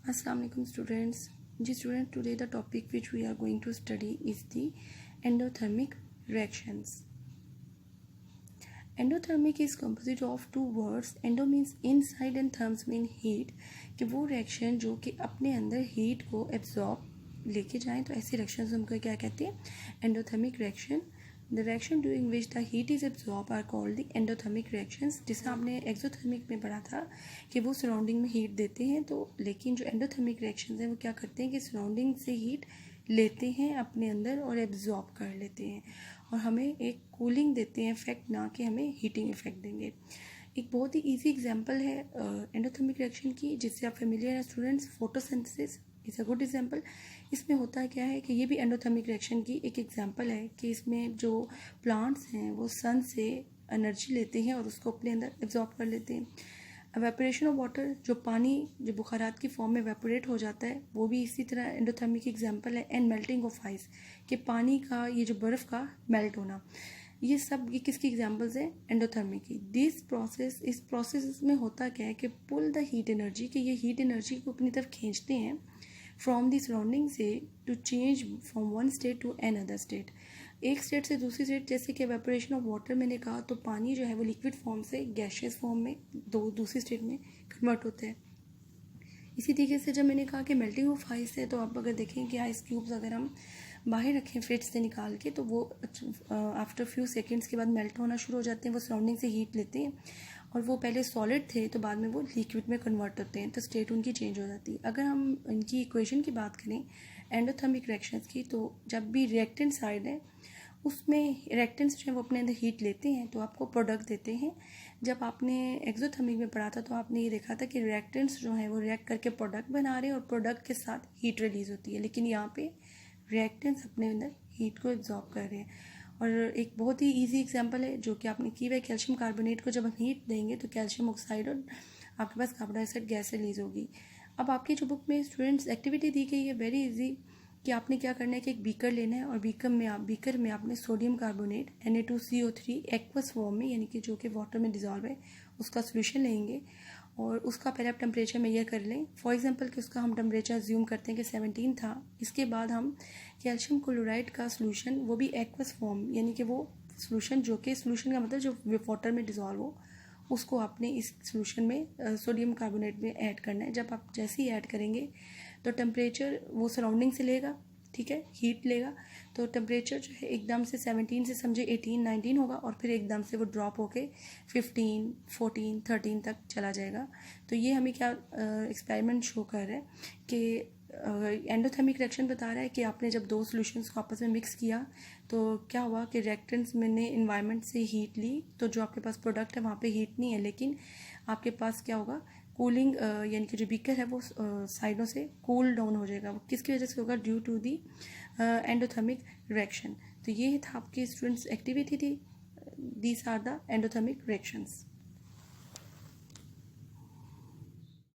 Assalamu alaikum students. Today the topic which we are going to study is the endothermic reactions. Endothermic is composite of two words. Endo means inside and therms mean heat. कि वो reaction जो कि अपने अंदर heat को absorb लेके जाएं, तो ऐसी reactions हमको क्या कहते हैं? Endothermic reaction. The reaction during which the heat is absorbed are called the endothermic reactions. जिसे आपने एक्सोथर्मिक में पढ़ा था कि वो सराउंडिंग में हीट देते हैं, तो लेकिन जो एंडोथर्मिक रिएक्शंस हैं वो क्या करते हैं कि सराउंडिंग से हीट लेते हैं अपने अंदर और एब्जॉर्ब कर लेते हैं और हमें एक कूलिंग देते हैं इफेक्ट, ना कि हमें हीटिंग इफेक्ट देंगे. एक बहुत ही इजी एग्जांपल है एंडोथर्मिक रिएक्शन की, जिससे आप फेमिलियर हैं students. Photosynthesis is a good example. इसमें होता क्या है कि ये भी एंडोथर्मिक रिएक्शन की एक एग्जांपल है कि इसमें जो प्लांट्स हैं वो सन से एनर्जी लेते हैं और उसको अपने अंदर एब्जॉर्ब कर लेते हैं. एवेपोरेशन ऑफ वाटर, जो पानी जो बुखारात की फॉर्म में एवेपोरेट हो जाता है, वो भी इसी तरह एंडोथर्मिक एग्जांपल है. एंड मेल्टिंग ऑफ आइस, कि पानी का ये जो बर्फ़ का मेल्ट होना, ये सब ये किसकी एग्जांपल्स हैं? एंडोथर्मिक की. इस प्रोसेस में होता क्या है कि पुल द हीट एनर्जी, कि ये हीट एनर्जी को अपनी तरफ खींचते हैं फ्रॉम दी सराउंडिंग से to change from one state to another state. एक स्टेट से दूसरी स्टेट, जैसे कि एवेपोरेशन ऑफ वाटर मैंने कहा, तो पानी जो है वो लिक्विड फॉर्म से गैशियस फॉर्म में दूसरी स्टेट में कन्वर्ट होता है. इसी तरीके से जब मैंने कहा कि मेल्टिंग ऑफ आइस है, तो आप अगर देखें कि आइस क्यूब्स अगर हम बाहर रखें फ्रिज से निकाल के, तो वो आफ्टर फ्यू सेकेंड्स के बाद मेल्ट होना शुरू हो जाते हैं. वो सराउंडिंग से हीट लेते हैं और वो पहले सॉलिड थे तो बाद में वो लिक्विड में कन्वर्ट होते हैं, तो स्टेट उनकी चेंज हो जाती है. अगर हम इनकी इक्वेशन की बात करें एंडोथर्मिक रिएक्शंस की, तो जब भी रिएक्टेंट साइड है उसमें रिएक्टेंट्स जो है वो अपने अंदर हीट लेते हैं तो आपको प्रोडक्ट देते हैं. जब आपने एक्सोथर्मिक में पढ़ा था तो आपने ये देखा था कि रिएक्टेंट्स जो हैं वो रिएक्ट करके प्रोडक्ट बना रहे हैं और प्रोडक्ट के साथ हीट रिलीज़ होती है. लेकिन यहाँ पे रिएक्टेंट्स अपने अंदर हीट को एब्जॉर्ब कर रहे हैं. और एक बहुत ही इजी एग्जांपल है जो कि आपने की है, कैल्शियम कार्बोनेट को जब हम हीट देंगे तो कैल्शियम ऑक्साइड और आपके पास कार्बन डाइऑक्साइड गैस रिलीज़ होगी. अब आपकी जो बुक में स्टूडेंट्स एक्टिविटी दी गई है वेरी इजी, कि आपने क्या करना है कि एक बीकर लेना है और बीकर में आपने sodium carbonate Na2CO3 aqueous form में, यानी कि जो कि वाटर में डिज़ोल्व है, उसका सोल्यूशन लेंगे और उसका पहले आप टेम्परेचर मेजर कर लें. फॉर एग्जांपल कि उसका हम टेम्परेचर अज्यूम करते हैं कि 17 था. इसके बाद हम कैल्शियम क्लोराइड का सोल्यूशन, वो भी एक्वस फॉर्म, यानी कि वो सोल्यूशन जो कि सोल्यूशन का मतलब जो वाटर में डिज़ोल्व हो, उसको आपने इस सोल्यूशन में सोडियम कार्बोनेट में ऐड करना है. जब आप जैसे ही ऐड करेंगे तो टेम्परेचर वो सराउंडिंग से लेगा, ठीक है, हीट लेगा, तो टेम्परेचर जो है एकदम से 17 से समझे 18 19 होगा और फिर एकदम से वो ड्रॉप होके 15 14 13 तक चला जाएगा. तो ये हमें क्या एक्सपेरिमेंट शो कर रहा है कि एंडोथर्मिक रिएक्शन बता रहा है कि आपने जब दो सॉल्यूशंस को आपस में मिक्स किया तो क्या हुआ कि रिएक्टेंट्स मैंने इन्वायरमेंट से हीट ली, तो जो आपके पास प्रोडक्ट है वहाँ पे हीट नहीं है, लेकिन आपके पास क्या होगा, कूलिंग, यानी कि जो बीकर है वो साइडों से कूल डाउन हो जाएगा. वो किसकी वजह से होगा? Due to the endothermic reaction. तो ये था आपकी स्टूडेंट्स एक्टिविटी थी. These are the endothermic reactions.